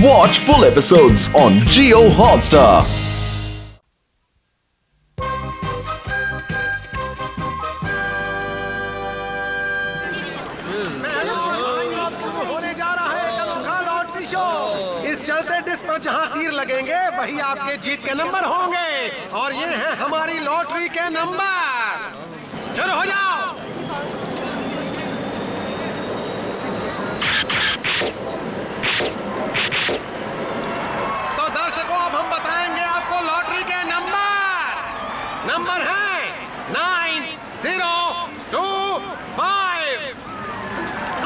Watch full episodes on Jio Hotstar. होने जा रहा है एक अनोखा लॉटरी शो। इस चलते डिस्क पर जहां तीर लगेंगे वही आपके जीत के नंबर होंगे और ये है हमारी लॉटरी के नंबर। शुरू हो जाओ। तो दर्शकों अब हम बताएंगे आपको लॉटरी के नंबर है 9025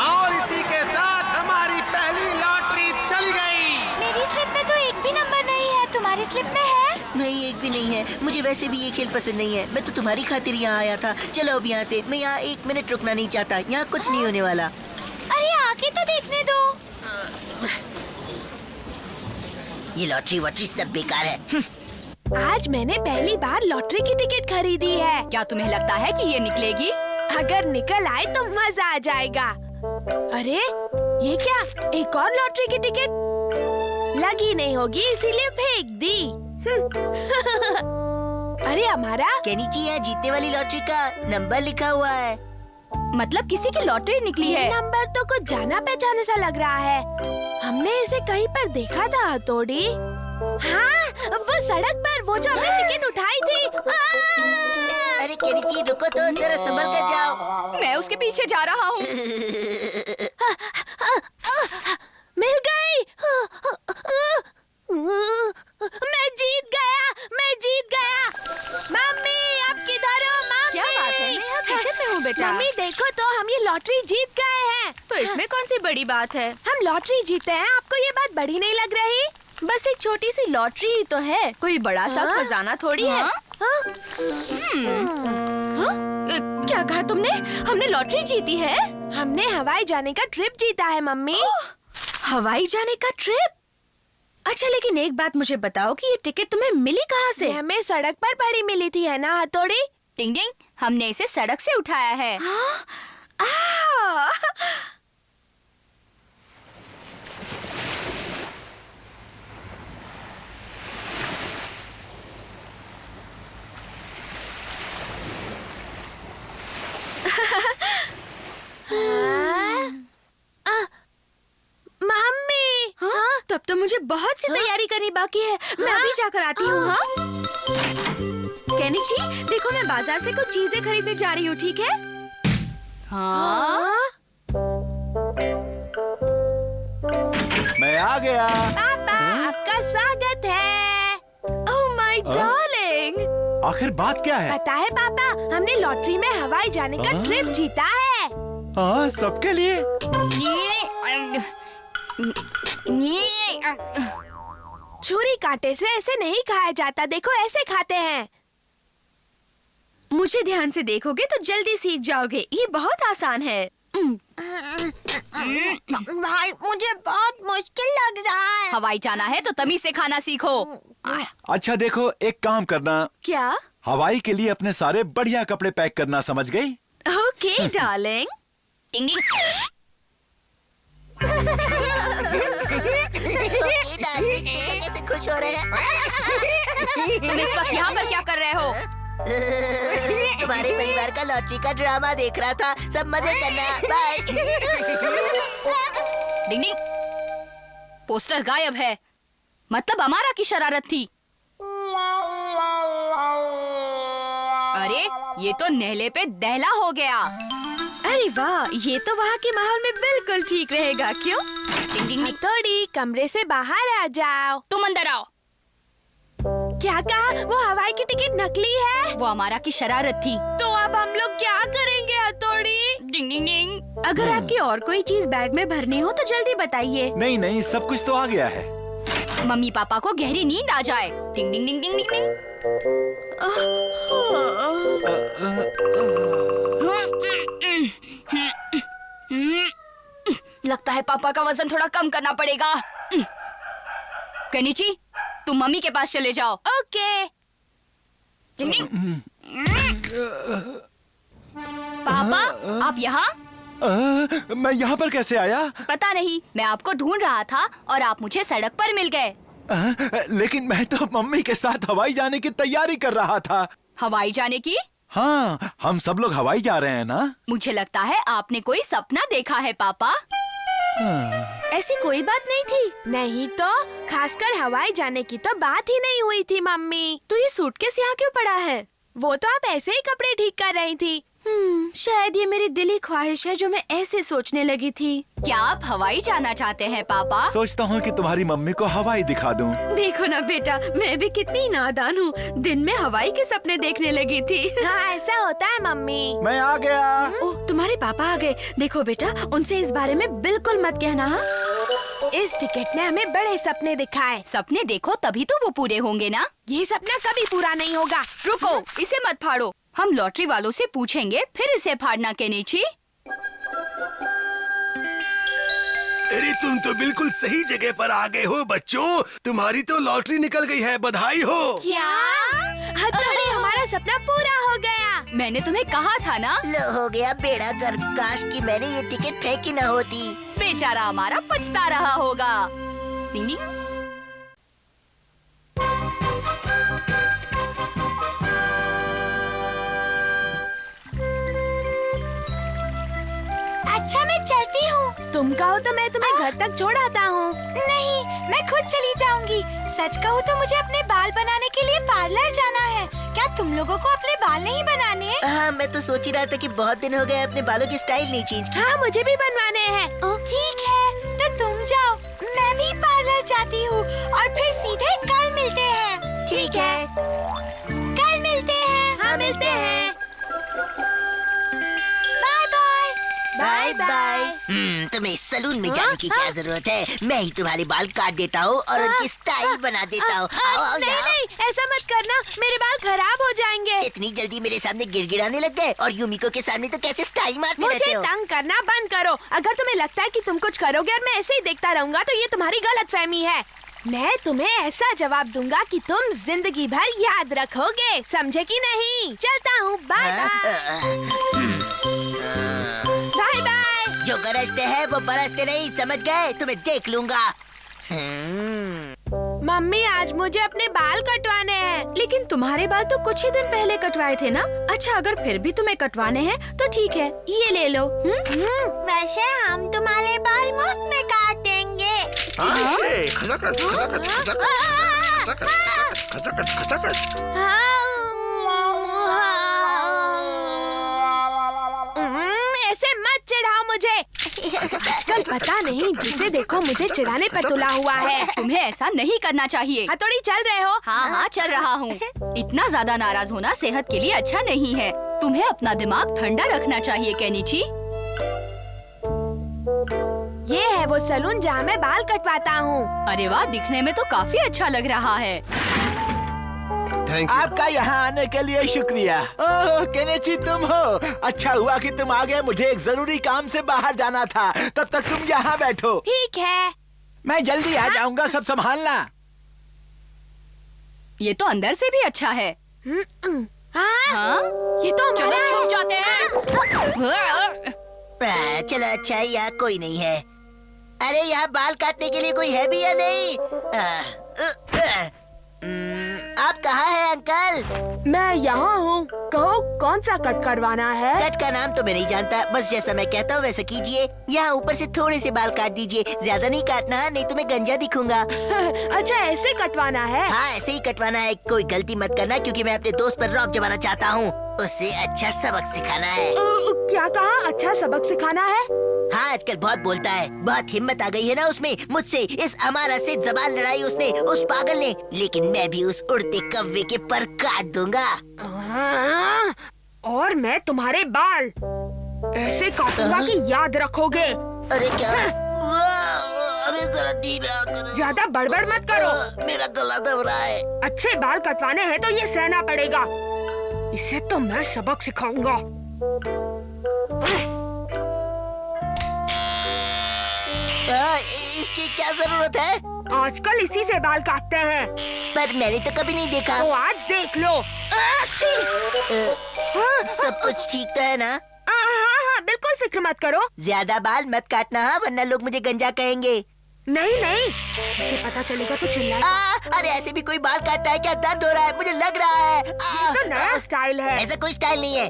और इसी के साथ हमारी पहली लॉटरी चली गई। मेरी स्लिप में तो एक भी नंबर नहीं है, तुम्हारी स्लिप में है? नहीं, एक भी नहीं है। मुझे वैसे भी ये खेल पसंद नहीं है। मैं तो तुम्हारी खातिर यहाँ आया था। चलो अब यहाँ से। मैं यहाँ 1 मिनट रुकना नहीं चाहता। यहाँ कुछ नहीं होने वाला। अरे आके तो देखने दो। ये लॉटरी वॉटरी सब बेकार है। आज मैंने पहली बार लॉटरी की टिकट खरीदी है। क्या तुम्हें लगता है कि ये निकलेगी? अगर निकल आए तो मजा आ जाएगा। अरे ये क्या, एक और लॉटरी की टिकट? लगी नहीं होगी इसीलिए फेंक दी। अरे हमारा केनिची, यहाँ जीतने वाली लॉटरी का नंबर लिखा हुआ है। मतलब किसी की लॉटरी निकली है। नंबर तो कुछ जाना पहचाने सा लग रहा है। हमने इसे कहीं पर देखा था हथौड़ी। हाँ, वो सड़क पर वो जो हमने टिकट उठाई थी। अरे केनिची रुको तो, जरा संभल कर जाओ। मैं उसके पीछे जा रहा हूँ। मिल गई। मैं जीत गया। मम्मी आप किधर हो? मम्मी क्या बात है, मैं यहाँ पीछे में हूँ बेटा। मम्मी देखो तो, हम ये लॉटरी जीत गए हैं। तो इसमें कौन सी बड़ी बात है? हम लॉटरी जीते हैं, आपको ये बात बड़ी नहीं लग रही? बस एक छोटी सी लॉटरी ही तो है, कोई बड़ा सा खजाना थोड़ी है। क्या कहा तुमने? हमने लॉटरी जीती है? हमने हवाई जाने का ट्रिप जीता है मम्मी। हवाई जाने का ट्रिप? अच्छा, लेकिन एक बात मुझे बताओ कि ये टिकट तुम्हें मिली कहाँ से? ये हमें सड़क पर पड़ी मिली थी, है ना हथौड़ी? टिंग टिंग, हमने इसे सड़क से उठाया है। मम्मी तब तो मुझे बहुत सी तैयारी करनी बाकी है। मैं अभी जाकर आती हूँ। हाँ केनिची, देखो मैं बाजार से कुछ चीजें खरीदने जा रही हूँ, ठीक है? हाँ। मैं आ गया। पापा आपका स्वागत है। Oh my darling. आखिर बात क्या है? पता है पापा, हमने लॉटरी में हवाई जाने का ट्रिप जीता है। हाँ, सबके लिए। छुरी कांटे से ऐसे नहीं खाया जाता, देखो ऐसे खाते हैं। मुझे ध्यान से देखोगे तो जल्दी सीख जाओगे, ये बहुत आसान है। भाई मुझे बहुत मुश्किल लग रहा है। हवाई जाना है तो तमीज से खाना सीखो। अच्छा देखो, एक काम करना, क्या? हवाई के लिए अपने सारे बढ़िया कपड़े पैक करना, समझ गई? Okay darling. टिंग टिंग। कैसे खुश हो रहे हैं? तुम इस वक्त यहाँ पर क्या कर रहे हो? तुम्हारे परिवार का लॉटरी का ड्रामा देख रहा था। सब मजे करना। बाय। डिंग डिंग। पोस्टर गायब है, मतलब अमारा की शरारत थी। अरे ये तो नेहले पे दहला हो गया। अरे वाह, ये तो वहाँ के माहौल में बिल्कुल ठीक रहेगा, क्यों? डिंग डिंग डिंग। हथौड़ी कमरे से बाहर आ जाओ। तुम अंदर आओ। क्या कहा? वो हवाई की टिकट नकली है? वो अमारा की शरारत थी। तो अब हम लोग क्या करेंगे हथौड़ी? डिंग डिंग डिंग। अगर आपकी और कोई चीज बैग में भरनी हो तो जल्दी बताइए। नहीं नहीं, सब कुछ तो आ गया है। मम्मी पापा को गहरी नींद आ जाए। डिंग डिंग डिंग डिंग डिंग डिंग। लगता है पापा का वजन थोड़ा कम करना पड़ेगा। केनिची, तुम मम्मी के पास चले जाओ। ओके। पापा आप यहाँ? मैं यहाँ पर कैसे आया? पता नहीं, मैं आपको ढूंढ रहा था और आप मुझे सड़क पर मिल गए। लेकिन मैं तो मम्मी के साथ हवाई जाने की तैयारी कर रहा था। हवाई जाने की? हाँ, हम सब लोग हवाई जा रहे हैं ना। मुझे लगता है आपने कोई सपना देखा है पापा। ऐसी कोई बात नहीं थी। नहीं तो खासकर हवाई जाने की तो बात ही नहीं हुई थी मम्मी। तो ये सूटकेस यहाँ क्यों पड़ा है? वो तो आप ऐसे ही कपड़े ठीक कर रही थी। शायद ये मेरी दिली ख्वाहिश है जो मैं ऐसे सोचने लगी थी। क्या आप हवाई जाना चाहते हैं पापा? सोचता हूँ कि तुम्हारी मम्मी को हवाई दिखा दूँ। देखो ना बेटा, मैं भी कितनी नादान हूँ। दिन में हवाई के सपने देखने लगी थी। हाँ, ऐसा होता है मम्मी। मैं आ गया। ओह, तुम्हारे पापा आ गए। देखो बेटा, उनसे इस बारे में बिल्कुल मत कहना। इस टिकट ने हमें बड़े सपने दिखाए। सपने देखो तभी तो वो पूरे होंगे ना। ये सपना कभी पूरा नहीं होगा। रुको, इसे मत फाड़ो। हम लॉटरी वालों से पूछेंगे, फिर इसे फाड़ना केनिची। अरे तुम तो बिल्कुल सही जगह पर आ गए हो बच्चों। तुम्हारी तो लॉटरी निकल गई है, बधाई हो। क्या? हथौड़ी, हमारा सपना पूरा हो गया। मैंने तुम्हें कहा था ना। लो हो गया बेड़ा गर्क। काश कि मैंने ये टिकट फेंकी न होती। बेचारा हमारा पछता रहा होगा। डिंग डिंग। अच्छा, मैं चलती हूँ। तुम कहो तो मैं तुम्हें घर तक छोड़ आता हूँ। नहीं, मैं खुद चली जाऊंगी। सच कहूँ तो मुझे अपने बाल बनाने के लिए पार्लर जाना है। क्या तुम लोगों को अपने बाल नहीं बनाने? हाँ, मैं तो सोच ही रहा था कि बहुत दिन हो गए अपने बालों की स्टाइल नहीं चेंज की। हाँ, मुझे भी बनवाने हैं। ठीक है, तो तुम जाओ, मैं भी पार्लर जाती हूँ और फिर सीधे कल मिलते हैं। ठीक है, कल मिलते हैं। हाँ, मिलते हैं। Bye bye. Bye bye. तुम्हें सलून में जाने की क्या जरूरत है? मैं ही तुम्हारे बाल काट देता हूँ और उनकी स्टाइल बना देता हूँ। आओ आओ नहीं यहाँ। नहीं, ऐसा मत करना, मेरे बाल खराब हो जाएंगे। इतनी जल्दी मेरे सामने गिड़गिड़ाने लग गए और यूमिको के सामने तो कैसे स्टाइल मारते रहते मुझे हो? तंग करना बंद करो। अगर तुम्हें लगता है कि तुम कुछ करोगे और मैं ऐसे ही देखता रहूंगा तो ये तुम्हारी गलतफहमी है। मैं तुम्हें ऐसा जवाब दूंगा कि तुम जिंदगी भर याद रखोगे, समझे कि नहीं? चलता हूँ, बाय बाय बाय। जो गरजते हैं वो बरसते नहीं, समझ गए? तुम्हें देख लूंगा। मम्मी, आज मुझे अपने बाल कटवाने हैं। लेकिन तुम्हारे बाल तो कुछ ही दिन पहले कटवाए थे ना? अच्छा, अगर फिर भी तुम्हें कटवाने हैं तो ठीक है, ये ले लो। वैसे हम तुम्हारे बाल मुफ्त में काट देंगे। ऐसे मत चिढ़ाओ मुझे। आजकल पता नहीं जिसे देखो मुझे चिढ़ाने पर तुला हुआ है। तुम्हें ऐसा नहीं करना चाहिए। हथौड़ी, चल रहे हो? हाँ हाँ, चल रहा हूँ। इतना ज्यादा नाराज होना सेहत के लिए अच्छा नहीं है। तुम्हें अपना दिमाग ठंडा रखना चाहिए केनिची। ये है वो सलून जहाँ मैं बाल कटवाता हूँ। अरे वाह, दिखने में तो काफी अच्छा लग रहा है। Thank you. आपका यहाँ आने के लिए शुक्रिया। ओह केनिची, तुम हो? अच्छा हुआ कि तुम आ गए। मुझे एक जरूरी काम से बाहर जाना था। तब तक तुम यहाँ बैठो। ठीक है। मैं जल्दी आ जाऊंगा, सब संभालना। ये तो अंदर से भी अच्छा है। हाँ? ये तो चलो हमारा छुप जाते हैं। चलो अच्छा, यहाँ कोई नहीं है। अरे यहाँ बाल काटने के लिए कोई है भी या नहीं? आप कहाँ हैं अंकल? मैं यहाँ हूँ। कहो, कौन सा कट करवाना है? कट का नाम तो मैं नहीं जानता, बस जैसा मैं कहता हूँ वैसा कीजिए। यहाँ ऊपर से थोड़े से बाल काट दीजिए, ज्यादा नहीं काटना, नहीं तो मैं गंजा दिखूंगा। अच्छा, ऐसे कटवाना है? हाँ, ऐसे ही कटवाना है। कोई गलती मत करना, क्योंकि मैं अपने दोस्त पर रॉक जमाना चाहता हूँ। उसे अच्छा सबक सिखाना है। क्या कहा? अच्छा सबक सिखाना है? हाँ, आजकल बहुत बोलता है। बहुत हिम्मत आ गई है ना उसमें। मुझसे इस अमारा से जबान लड़ाई उसने, उस पागल ने। लेकिन मैं भी उस उड़ते कौवे के पर काट दूंगा। और मैं तुम्हारे बाल ऐसे काटूंगा कि याद रखोगे। अरे क्या? अरे जरा धीरे करो। ज्यादा बड़बड़ मत करो। मेरा गला दब रहा है। अच्छे बाल कटवाने हैं तो ये सहना पड़ेगा। इसे तो मैं सबक सिखाऊंगा। इसकी क्या जरूरत है? आजकल इसी से बाल काटते हैं। पर मैंने तो कभी नहीं देखा। तो आज देख लो। सब कुछ ठीक तो है ना? हाँ हाँ, बिल्कुल बिल्कुल फिक्र मत करो। ज्यादा बाल मत काटना हाँ, वरना लोग मुझे गंजा कहेंगे। नहीं नहीं, उसे पता चलेगा तो चिल्लाएगा। अरे ऐसे भी कोई बाल काटता है क्या? दर्द हो रहा है, मुझे लग रहा है। ये तो नया स्टाइल है। ऐसा कोई स्टाइल नहीं है।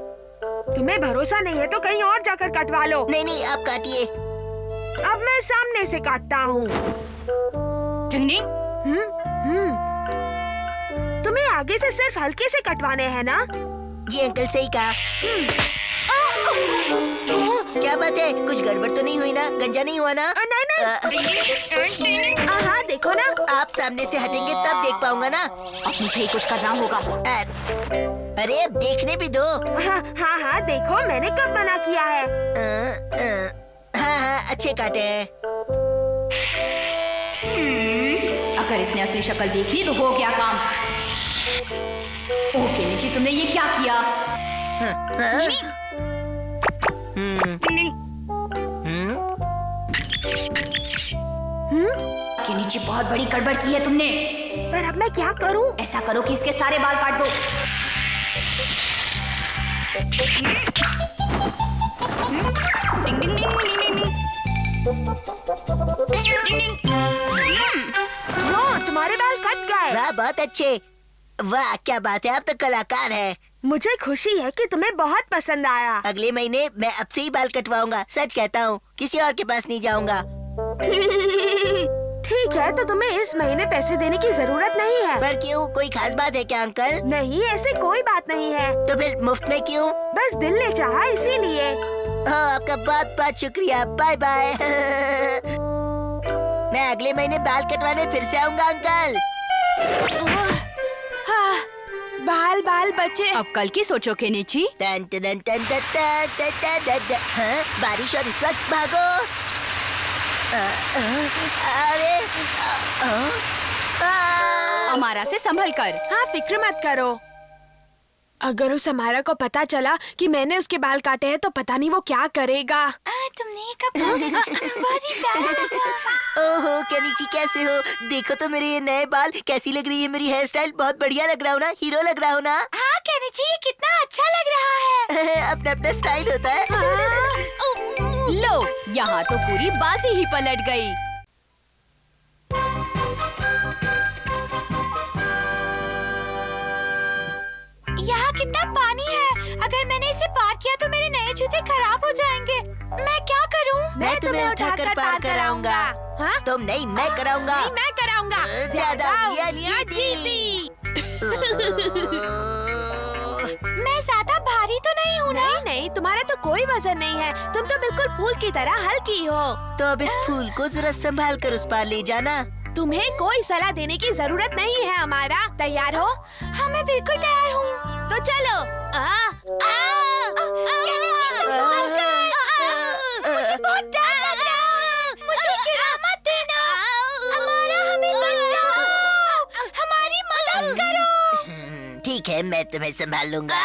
तुम्हें भरोसा नहीं है तो कहीं और जाकर कटवा लो। नहीं नहीं, आप काटिए। अब मैं सामने से काटता हूँ। तुम्हें आगे से सिर्फ हल्के से कटवाने हैं ना? ये अंकल सही कहा। क्या बात है, कुछ गड़बड़ तो नहीं हुई ना? गंजा नहीं हुआ ना? नहीं। हाँ देखो ना। आप सामने से हटेंगे तब देख पाऊंगा ना। अब मुझे ही कुछ करना होगा। अरे अब देखने भी दो। हाँ देखो मैंने कब मना किया है। हाँ अच्छे काटे हैं। अगर इसने असली शक्ल देख ली तो हो गया काम। ओके नीचे, तुमने ये क्या किया? कि नीचे बहुत बड़ी गड़बड़ की है तुमने। पर अब मैं क्या करूं? ऐसा करो कि इसके सारे बाल काट दो। डिंग डिंग डिंग डिंग डिंग डिंग। डिंग डिंग। तुम्हारे बाल कट गए। वाह बहुत अच्छे। वाह क्या बात है, आप तो कलाकार है। मुझे खुशी है कि तुम्हें बहुत पसंद आया। अगले महीने मैं अब से ही बाल कटवाऊंगा, सच कहता हूँ, किसी और के पास नहीं जाऊंगा। ठीक है, तो तुम्हें इस महीने पैसे देने की जरूरत नहीं है। पर क्यों, कोई खास बात है क्या अंकल? नहीं, ऐसे कोई बात नहीं है। तो फिर मुफ्त में क्यों? बस दिल ने चाहा इसीलिए। आपका बहुत बहुत शुक्रिया, बाय बाय। मैं अगले महीने बाल कटवाने फिर से आऊंगा अंकल। बाल बचे। अब कल की सोचो केनिची। टन टन टन टन टन टन टन टन। हाँ, बारिश और इस वक्त भागो। अरे अमारा से संभल कर। हाँ फिक्र मत करो। अगर उस अमारा को पता चला कि मैंने उसके बाल काटे हैं तो पता नहीं वो क्या करेगा। तुमने ये कब बहुत ही प्यारा लगा। ओहो केनिची कैसे हो? देखो तो मेरे ये नए बाल, कैसी लग रही है मेरी हेयर स्टाइल? बहुत बढ़िया लग रहा हूँ ना? हीरो लग रहा हूँ ना? हाँ केनिची, ये कितना अच्छा लग रहा है। अपना अपना स्टाइल होता है। लो, यहाँ तो पूरी बाजी ही पलट गई। यहाँ कितना पानी है। अगर मैंने इसे पार किया तो मेरे नए जूते खराब हो जाएंगे। मैं क्या करूँ? मैं तुम्हें उठाकर पार कराऊंगा। हाँ? तुम नहीं, मैं कराऊंगा। नहीं, मैं कराऊंगा। ज्यादा उंगलियां जीती। मैं ज्यादा भारी तो नहीं हूँ ना? नहीं, तुम्हारा तो कोई वजन नहीं है। तुम तो बिल्कुल फूल की तरह हल्की हो। तो अब इस फूल को जरा संभाल कर उस पार ले जाना। तुम्हें कोई सलाह देने की जरूरत नहीं है हमारा। तैयार हो? हाँ मैं बिल्कुल तैयार हूँ। तो चलो। मुझे बहुत डर लग रहा है। मुझे गिरा मत देना। हमारा हमें बचाओ। हमारी मदद करो। ठीक है, मैं तुम्हें संभाल लूंगा।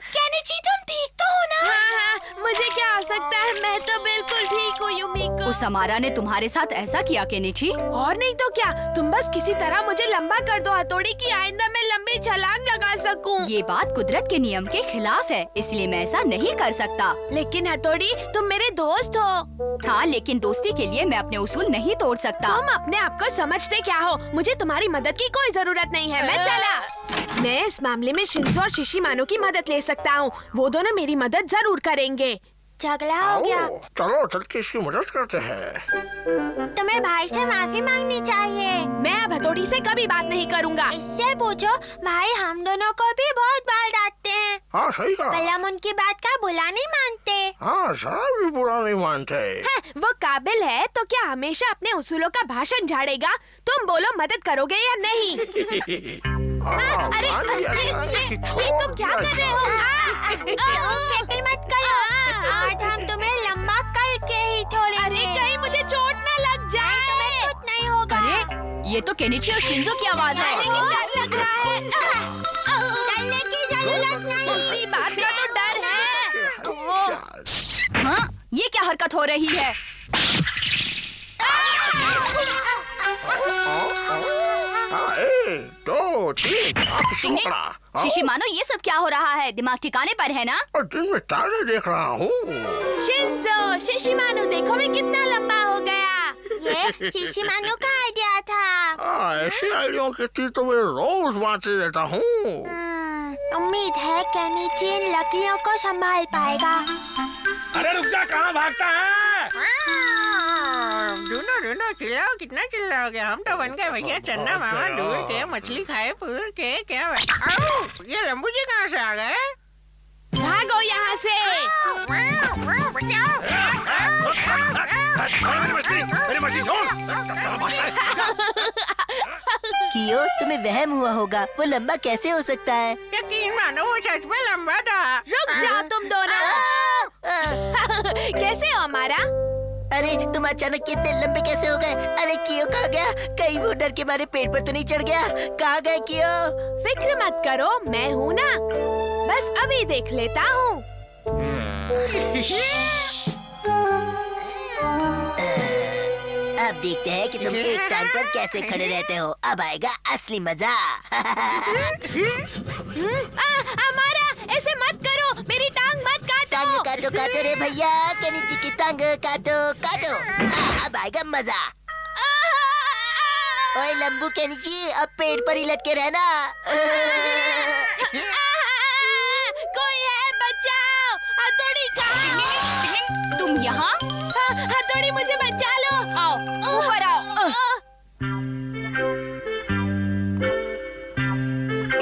केनिची तुम ठीक तो हो ना? हाँ, मुझे क्या हो सकता है, मैं तो बिल्कुल ठीक हूँ युमिको। उस अमारा ने तुम्हारे साथ ऐसा किया केनिची? और नहीं तो क्या, तुम बस किसी तरह मुझे लंबा कर दो हथौड़ी की, आइंदा मैं लंबी छलांग लगा सकूं। ये बात कुदरत के नियम के खिलाफ है, इसलिए मैं ऐसा नहीं कर सकता। लेकिन हथौड़ी, तुम मेरे दोस्त हो। हाँ, लेकिन दोस्ती के लिए मैं अपने उसूल नहीं तोड़ सकता। तुम अपने आप को समझते क्या हो? मुझे तुम्हारी मदद की कोई जरूरत नहीं है, मैं चला। मैं इस मामले में शिंजो और शिशिमानो की मदद ले सकता हूँ। वो दोनों मेरी मदद जरूर करेंगे। झगड़ा हो गया। चलो चल के इसकी मदद करते हैं। तुम्हें भाई से माफी मांगनी चाहिए। मैं अब हथौड़ी से कभी बात नहीं करूँगा। इससे पूछो, भाई हम दोनों को भी बहुत बाल डांटते हैं। हाँ सही कहा। पर हम उनकी बात का बुरा नहीं मानते। हाँ जरा भी बुरा नहीं मानते। है, वो काबिल है तो क्या हमेशा अपने उसूलों का भाषण झाड़ेगा? तुम बोलो, मदद करोगे या नहीं? अरे ये तुम क्या कर रहे हो? फिक्र मत करो, आज हम तुम्हें लंबा करके ही छोड़ेंगे। अरे कहीं मुझे चोट न लग जाए। तुम्हें कुछ नहीं होगा। अरे ये तो केनिची और शिंजो की आवाज है। लेकिन डर लग रहा है। डरने की जरूरत नहीं। उसी बात का तो डर है। हाँ, ये क्या हरकत हो रही है? टिंग टिंग, शिशी मानो ये सब क्या हो रहा है? दिमाग ठिकाने पर है ना? दिन में तारे देख रहा हूँ। शिंजो, शिशिमानु देखो मैं कितना लंबा हो गया। ये शिशिमानु का आइडिया था। ऐसी आइडिया की तो मैं रोज बांटते रहता हूँ। उम्मीद है केनिची इन लकड़ियों को संभाल पाएगा। अरे रुक जा, कहाँ भागता है? दूनो चिल्लाओ, कितना चिल्लाओगे? हम तो बन गए भैया चन्ना मामा, दूर के मछली खाए पूर के क्या। ये लंबू जी कहाँ से आ गए? भागो यहाँ से। मेरी मछली छोड़। कियो, तुम्हें वहम हुआ होगा, वो लंबा कैसे हो सकता है? यकीन मानो वो सच में लंबा था। रुक जाओ तुम दोनों। कैसे हो हमारा? अरे तुम अचानक इतने लंबे कैसे हो गए? अरे कियो कहाँ गया? कहीं वो डर के मारे पेड़ पर तो नहीं चढ़ गया? कहाँ गए कियो? फिक्र मत करो, मैं हूँ ना। बस अभी देख लेता हूँ। अब देखते हैं कि तुम एक टांग पर कैसे खड़े रहते हो। अब आएगा असली मजा। हमारा ऐसे मत करो, मेरी टांग मत काटो। टांग काटो काटो रे भैया, केनिची की टांग काटो काटो। अब आएगा मजा। ओए लंबू केनिची, अब पेड़ पर ही लटके रहना। कोई है, बचाओ। हथौड़ी कहाँ? तुम यहाँ? हथौड़ी मुझे बचा लो। आओ, ऊपर आओ।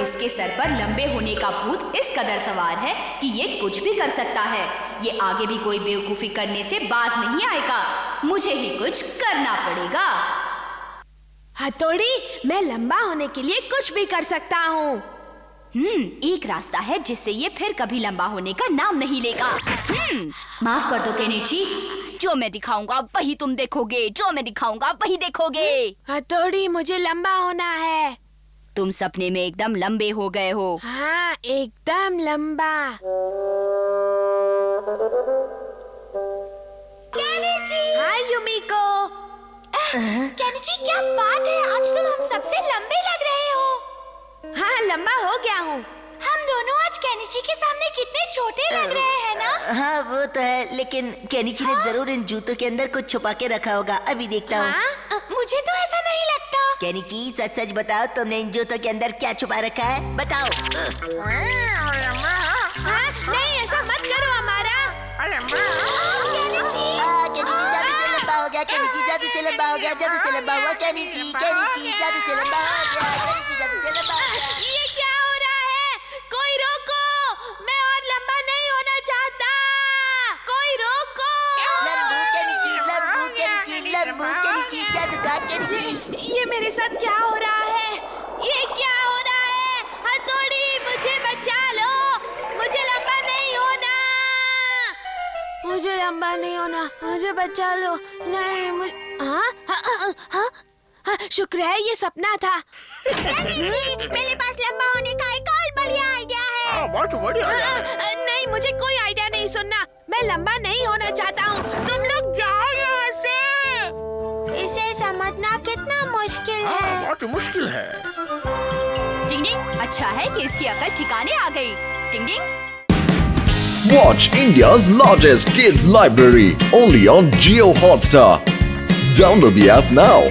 इसके सर पर लंबे होने का भूत इस कदर सवार है कि ये कुछ भी कर सकता है। ये आगे भी कोई बेवकूफी करने से बाज नहीं आएगा। मुझे ही कुछ करना पड़ेगा। हथौड़ी, मैं लंबा होने के लिए कुछ भी कर सकता हूँ। एक रास्ता है जिससे ये फिर कभी लंबा होने का नाम नहीं लेगा। माफ कर दो केनिची, जो मैं दिखाऊंगा वही तुम देखोगे, जो मैं दिखाऊंगा वही देखोगे। हथौड़ी, मुझे लंबा होना है। तुम सपने में एकदम लंबे हो गए हो। हाँ, एकदम लंबा। केनिची! हाय युमिको। केनिची, क्या बात है? आज तुम हम सबसे लंबे लग रहे हो। हाँ, लंबा हो गया हूँ। हम दोनों आज केनिची के सामने कितने छोटे लग रहे हैं ना? हाँ वो तो है, लेकिन केनिची ने जरूर इन जूतों के अंदर कुछ छुपा के रखा होगा। अभी देखता हूँ। मुझे तो ऐसा नहीं लगता। केनिची, सच सच बताओ, तुमने इन जूतों के अंदर क्या छुपा रखा है? बताओ। हाँ, नहीं ऐसा मत करो हमारा। केनिची! केनिची जादू से लंबा हो गया। केनिची जादू से लंबा हो गया। जादू से लंबा हुआ। केनिची केनिची जादू से लंबा हो गया। केनिची जादू से लंबा हो गया। ये क्या हो रहा है? कोई रोको, मैं और लंबा नहीं होना चाहता। कोई रोको। लंबू केनिची, लंबू केनिची, लंबू केनिची, जादूगर केनिची। ये मेरे साथ क्या हो रहा है? ये क्या हो रहा है? हथौड़ी, मुझे बचा लो। मुझे लंबा नहीं होना। मुझे लंबा नहीं होना। मुझे बचा लो। नहीं, मुझे हाँ, शुक्र है ये सपना था। केनिची, मेरे पास लंबा होने का एक और बढ़िया आइडिया है। बहुत बढ़िया। नहीं, मुझे कोई आइडिया नहीं सुनना। मैं लंबा नहीं होना चाहता हूँ। तुम लोग जाओ यहाँ से। इसे समझना कितना मुश्किल है। बहुत मुश्किल है। टिंग टिंग, अच्छा है कि इसकी अकल ठिकाने आ गई। टिंग टिंग। Watch India's largest kids library only on Jio Hotstar. Download the app now.